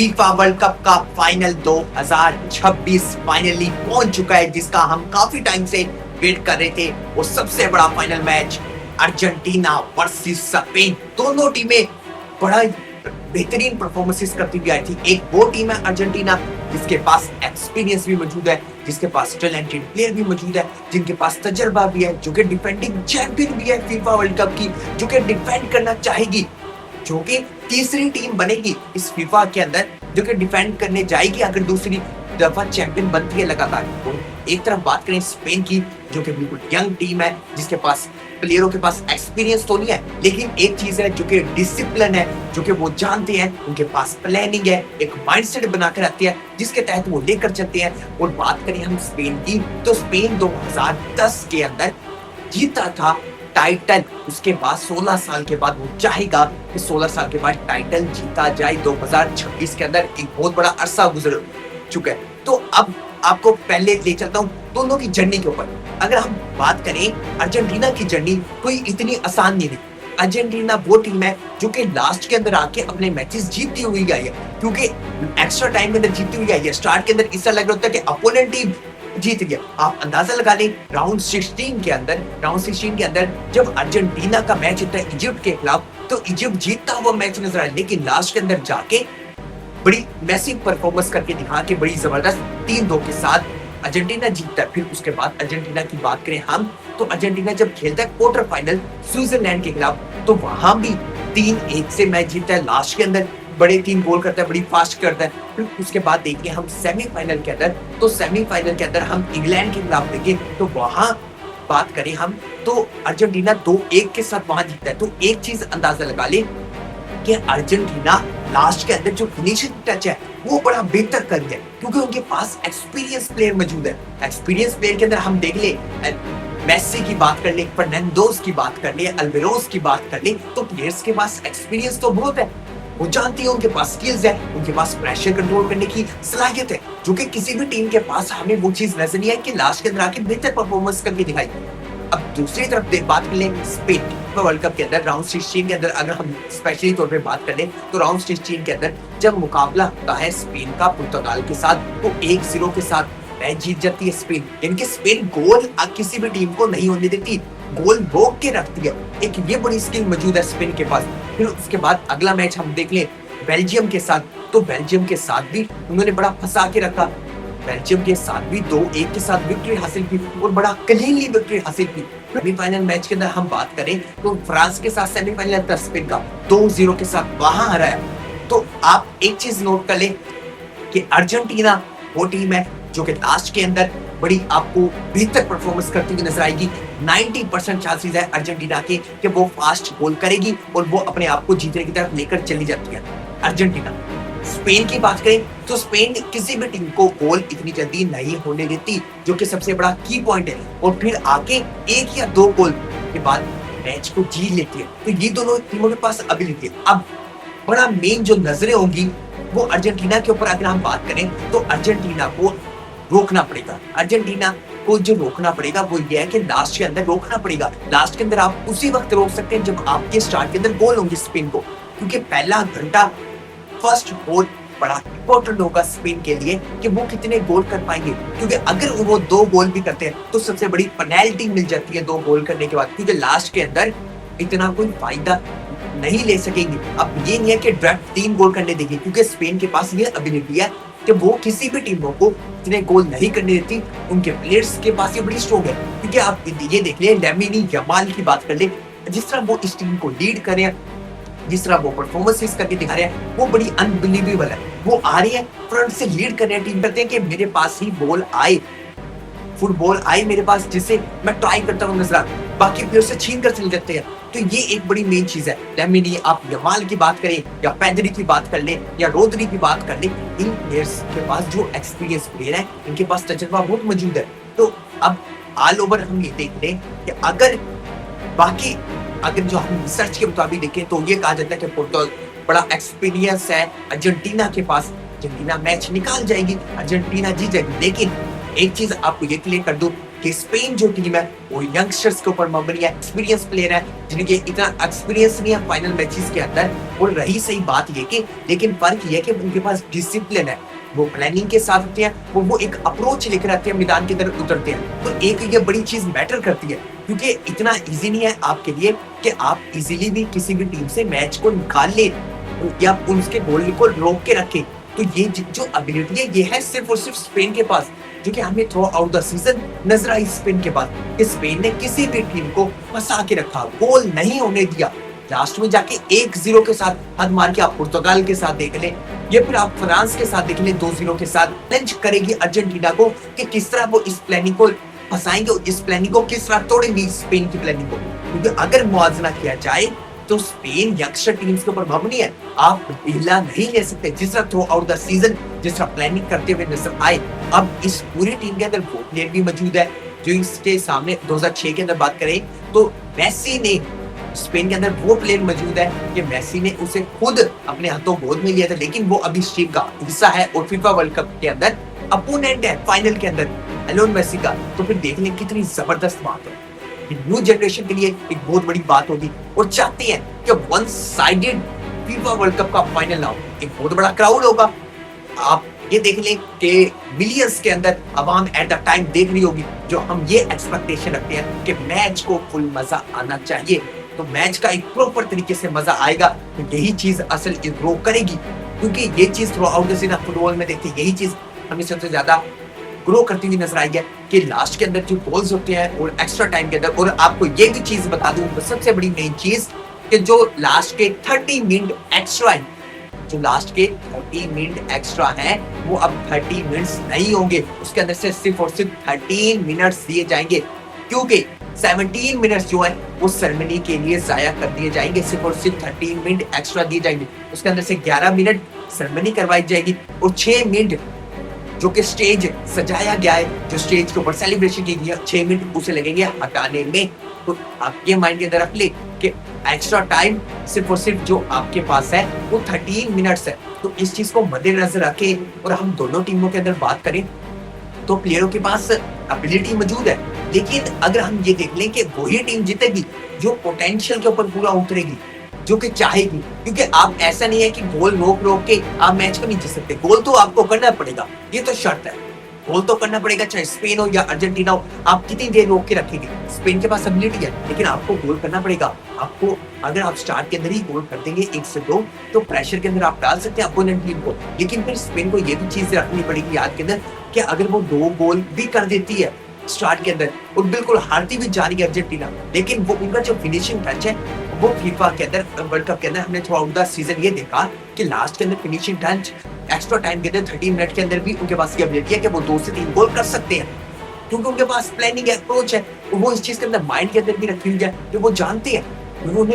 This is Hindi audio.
फीफा वर्ल्ड कप का फाइनल 2026 फाइनली पहुंच चुका है, जिसका हम काफी टाइम से वेट कर रहे थे। वो सबसे बड़ा final match Argentina versus Spain. दोनों टीमें बड़ा बेहतरीन परफॉर्मेंसेस करती हुई आई थी। एक वो टीम है अर्जेंटीना जिसके पास एक्सपीरियंस भी मौजूद है, जिसके पास टैलेंटेड प्लेयर भी मौजूद है, जिनके पास तजर्बा भी है, जो कि डिफेंडिंग चैंपियन भी है फीफा वर्ल्ड कप की, जो कि डिफेंड करना चाहेगी, जो कि तीसरी टीम बनेगी इस फीफा के अंदर, जो कि डिफेंड करने जाएगी अगर दूसरी दफा चैंपियन बनती है लगातार। तो एक तरफ बात करें स्पेन की, जो कि बिल्कुल यंग टीम है, जिसके पास प्लेयरों के पास एक्सपीरियंस तो नहीं है, लेकिन एक चीज है जो कि डिसिप्लिन है, जो कि वो जानते हैं, उनके पास प्लानिंग है, एक माइंडसेट बनाकर आती है जिसके तहत वो लेकर चलते हैं। और बात करें हम स्पेन की, तो स्पेन 2010 के अंदर जीता था टाइटल। उसके बाद 16 साल के बाद वो चाहेगा कि 16 साल के बाद टाइटल जीता जाए। 2026 के अंदर एक बहुत बड़ा अरसा गुजर चुका है। तो अब आपको पहले ले चलता हूँ दोनों की जर्नी के ऊपर। अगर हम बात करें अर्जेंटीना की जर्नी, कोई इतनी आसान नहीं थी। अर्जेंटीना वो टीम है जो कि लास्ट के अंदर आके अपने मैचेस जीतती हुई आई है, क्योंकि एक्स्ट्रा टाइम के अंदर जीतती हुई आई है। स्टार्ट के अंदर इससे लग रहा होता है कि अपोनेंट टीम जीत गया। आप अंदाजा लगा लें, राउंड 16 के अंदर जब अर्जेंटीना का मैच होता है इजिप्ट के खिलाफ, तो इजिप्ट जीतता हुआ मैच नजर आया, लेकिन लास्ट के अंदर जाके बड़ी मैसिव परफॉर्मेंस करके दिखा के बड़ी जबरदस्त 3-2 के साथ अर्जेंटीना जीतता है। फिर उसके बाद अर्जेंटीना की बात करें हम, तो अर्जेंटीना जब खेलता है क्वार्टर फाइनल स्विट्जरलैंड के खिलाफ, तो वहां भी 3-1 से मैच जीतता है। लास्ट के अंदर बड़े 3 गोल करता है, बड़ी फास्ट करता है। फिर उसके बाद देखिए हम सेमीफाइनल के अंदर, तो सेमीफाइनल के अंदर हम इंग्लैंड के खिलाफ देखें, तो वहां बात करें हम, तो अर्जेंटीना 2-1 के साथ वहां जीतता है। तो एक चीज अंदाजा लगा ले कि अर्जेंटीना लास्ट के अंदर जो फिनिशिंग टच है वो बड़ा बेहतर कर दिया, क्योंकि उनके पास एक्सपीरियंस प्लेयर मौजूद है। एक्सपीरियंस प्लेयर के अंदर हम देख ले, मेसी की बात कर ले, फर्नांडोस की बात कर ले, अल्वेरोस की बात कर ले, तो प्लेयर्स के पास एक्सपीरियंस तो बहुत है। वो जानती है, उनके पास स्किल्स है, उनके पास प्रेशर कंट्रोल करने की सलाहियत है, जो कि किसी भी टीम के पास हमें वो चीज नजर नहीं आई कि लास्ट के अंदर आके बेहतर परफॉर्मेंस करके दिखाई। अब दूसरी तरफ बात कर लें स्पेन वर्ल्ड कप के अंदर, राउंड 16 के अंदर अगर हम स्पेशली तौर पे बात कर लें, तो राउंड 16 के अंदर जब मुकाबला होता है स्पेन का पुर्तगाल के साथ, तो 1-0 के साथ मैच जीत जाती है स्पेन। इनके स्पेन गोल किसी भी टीम को नहीं होने देती, गोल रोक के रखती है। एक ये बड़ी स्किल मौजूद है स्पेन के पास। फिर उसके बाद अगला मैच हम देख लें बेल्जियम के साथ, तो बेल्जियम के साथ भी उन्होंने बड़ा फंसा के रखा। बेल्जियम के साथ भी 2-1 के साथ विक्ट्री हासिल की और बड़ा क्लीनली विक्ट्री हासिल की। सेमीफाइनल मैच के अंदर हम बात करें, तो फ्रांस के साथ सेमीफाइनल था स्पेन का, 2-0 के साथ वहां हराया। तो आप एक चीज नोट कर लें कि अर्जेंटीना वो टीम है जो कि लास्ट के अंदर बड़ी आपको बेहतर परफॉर्मेंस करती हुई नजर आएगी। 90% चांसेस है अर्जेंटीना के कि वो फास्ट गोल करेगी और वो अपने आप को जीतने की तरफ लेकर चली जाती है अर्जेंटीना। स्पेन की बात करें, तो स्पेन किसी भी टीम को गोल इतनी जल्दी नहीं होने देती, जो कि सबसे बड़ा की पॉइंट है, और फिर आके 1 या 2 गोल के बाद मैच को जीत लेती है। तो ये दोनों टीमों के पास एबिलिटी है। अब बड़ा मेन जो नजरें होंगी वो अर्जेंटीना के ऊपर अगर हम बात करें, तो अर्जेंटीना को रोकना पड़ेगा। अर्जेंटीना को जो रोकना पड़ेगा वो ये है कि लास्ट के अंदर रोकना पड़ेगा। लास्ट के अंदर आप उसी वक्त रोक सकते हैं जब आपके स्टार्ट के अंदर गोल होंगे स्पेन को, क्योंकि पहला घंटा फर्स्ट गोल बड़ा इंपॉर्टेंट होगा स्पेन के लिए कि वो कितने गोल कर पाएंगे, क्योंकि अगर वो 2 गोल भी करते हैं तो सबसे बड़ी पेनल्टी मिल जाती है 2 गोल करने के बाद, क्योंकि लास्ट के अंदर इतना कोई फायदा नहीं ले सकेंगे। अब ये नहीं है कि डायरेक्ट 3 गोल करने देंगे, क्योंकि स्पेन के पास ये एबिलिटी है कि वो किसी भी टीमों को इतने गोल नहीं करने देती। उनके प्लेयर्स के पास ये बड़ी स्ट्रॉन्ग है, क्योंकि आप ये देख ले, लामिन यमाल की बात कर ले, जिस तरह वो इस टीम को लीड कर रहे हैं, जिस तरह वो परफॉर्मेंस करके दिखा रहे हैं, वो बड़ी अनबिलीवेबल है। वो आ रही है फ्रंट से लीड कर रहे हैं, टीम करते हैं कि मेरे पास ही बॉल आए, फुटबॉल आए मेरे पास, जिससे मैं ट्राई करता हूँ नजर, बाकी प्लेयर से छीन कर चले जाते हैं। तो ये एक बड़ी मेन चीज है। लामिन, आप यमाल की बात करें या पेड्री की बात कर ले या रोद्री की बात कर ले, इन प्लेयर्स के पास जो एक्सपीरियंस प्लेयर है, इनके पास तजुर्बा बहुत मौजूद है। तो अब ऑल ओवर हम ये देख रहे हैं कि अगर जो हम रिसर्च के मुताबिक देखें, तो ये कहा जाता है कि पोर्टुगल बड़ा एक्सपीरियंस है अर्जेंटीना के पास, अर्जेंटीना मैच निकाल जाएगी, अर्जेंटीना जीत जाएगी। लेकिन एक चीज आपको ये क्लियर कर दूं कि स्पेन जो टीम है वो यंगस्टर्स के ऊपर मबनी है, एक्सपीरियंस प्लेयर है जिनके इतना एक्सपीरियंस नहीं है फाइनल मैचेस के अंदर। और रही सही बात ये कि लेकिन फर्क ये है कि उनके पास डिसिप्लिन है, वो प्लानिंग के साथ होते हैं, वो एक अप्रोच लेकर आते हैं, मैदान के अंदर उतरते हैं। तो एक ये बड़ी चीज मैटर करती है क्योंकि इतना इजी नहीं है आपके लिए कि आप इजीली भी किसी भी टीम से मैच को निकाल ले या उसके गोल को रोक के रखें। तो ये जो एबिलिटी है ये है सिर्फ और सिर्फ स्पेन के पास, जो कि हमें थ्रू आउट द सीजन नजर आई स्पेन के पास कि स्पेन ने किसी भी टीम को फंसा के रखा, गोल नहीं होने दिया। लास्ट में जाके 1-0 के साथ हद मार के आप पुर्तगाल के साथ देख लें या फिर आप फ्रांस के साथ देख लें 2-0 के साथ चैलेंज करेगी अर्जेंटीना को कि किस तरह वो इस प्लानिंग को फंसाएंगे और इस प्लानिंग को किस तरह तोड़ेंगे स्पेन की प्लानिंग को। क्योंकि अगर मुआवजा किया जाए तो स्पेन यंगस्टर टीम्स के ऊपर मबनी है, आप ढीला नहीं ले सकते। जिस तरह थ्रू आउट द सीजन जिस तरह प्लानिंग करते हुए नजर आए, अब इस पूरी टीम के अंदर वो प्लेयर भी मौजूद है जो इसके सामने 2006 के अंदर बात करें तो मेसी ने स्पेन के अंदर वो प्लेयर मौजूद है कि मेसी ने उसे खुद अपने हाथों गोद में लिया था, लेकिन वो अभी इस टीम का हिस्सा है और फीफा वर्ल्ड कप के अंदर अपोनेंट है फाइनल के अंदर एलोन मेसी का। तो फिर देख लें कितनी जबरदस्त बात है, न्यू जनरेशन के लिए एक बहुत बड़ी बात होगी और चाहते हैं कि one sided FIFA world cup का फाइनल ना हो, एक बहुत बड़ा क्राउड होगा। आप ये देख लें कि मिलियंस के अंदर अवाम एट द टाइम देख रही होगी, जो हम ये एक्सपेक्टेशन रखते हैं कि मैच को फुल मजा आना चाहिए। तो मैच का एक प्रॉपर तरीके से मजा आएगा, तो यही चीज असल ग्रो करेगी, क्योंकि ये चीज through out the season football में देखते हैं, यही चीज हमें सबसे ज्यादा ग्रो करती हुई नजर आई है कि लास्ट के अंदर जो गोल्स होते हैं और एक्स्ट्रा टाइम के अंदर। और आपको ये भी चीज बता दूं तो सबसे बड़ी मेन चीज कि जो लास्ट के 30 मिनट एक्स्ट्रा है, जो लास्ट के 30 मिनट एक्स्ट्रा हैं वो अब 30 मिनट्स नहीं होंगे, उसके अंदर से सिर्फ और सिर्फ 13 मिनट्स दिए जाएंगे, क्योंकि 17 मिनट्स जो है वो सेरेमनी के लिए जाया कर दिए जाएंगे। सिर्फ और सिर्फ 13 मिनट एक्स्ट्रा दिए जाएंगे, उसके अंदर से 11 मिनट सेरेमनी करवाई जाएगी और 6 मिनट जो कि स्टेज सजाया गया है, जो स्टेज के ऊपर सेलिब्रेशन की गई है, 6 मिनट उसे लगेंगे हटाने में। तो आप ये माइंड के अंदर रख ले कि एक्स्ट्रा टाइम सिर्फ और सिर्फ जो आपके पास है वो 13 मिनट्स है। तो इस चीज को मद्देनजर रखें और हम दोनों टीमों के अंदर बात करें तो प्लेयरों के पास एबिलिटी मौजूद है, लेकिन अगर हम ये देख लें कि वही टीम जीतेगी जो पोटेंशियल के ऊपर पूरा उतरेगी, जो कि चाहेगी, क्योंकि आप ऐसा नहीं है कि गोल रोक रोक के आप मैच को नहीं जीत सकते, गोल तो आपको करना पड़ेगा, ये तो शर्त है, गोल तो करना पड़ेगा, चाहे स्पेन हो या अर्जेंटीना हो। आप कितनी देर रोक के रखेंगे, स्पेन के पास एबिलिटी है लेकिन आपको गोल करना पड़ेगा। आपको अगर आप स्टार्ट के अंदर ही गोल कर देंगे 1 से 2 तो प्रेशर के अंदर आप डाल सकते हैं अपोनेंट टीम को, लेकिन फिर स्पेन को ये भी चीज रखनी पड़ेगी याद के अंदर कि अगर वो 2 गोल भी कर देती है स्टार्ट के अंदर और बिल्कुल हारती भी जा रही है अर्जेंटीना, लेकिन वो उनका जो फिनिशिंग टच है वो फीफा के अंदर वर्ल्ड कप के अंदर हमने थ्रू आउट द सीजन ये देखा कि लास्ट के अंदर फिनिशिंग टच एक्स्ट्रा टाइम के अंदर 30 मिनट के अंदर भी उनके पास ये एबिलिटी है कि वो 2 से 3 गोल कर सकते हैं, क्योंकि उनके पास प्लानिंग अप्रोच है, वो इस चीज के अंदर माइंड के अंदर भी रखी हुई है कि वो जानते हैं, उन्होंने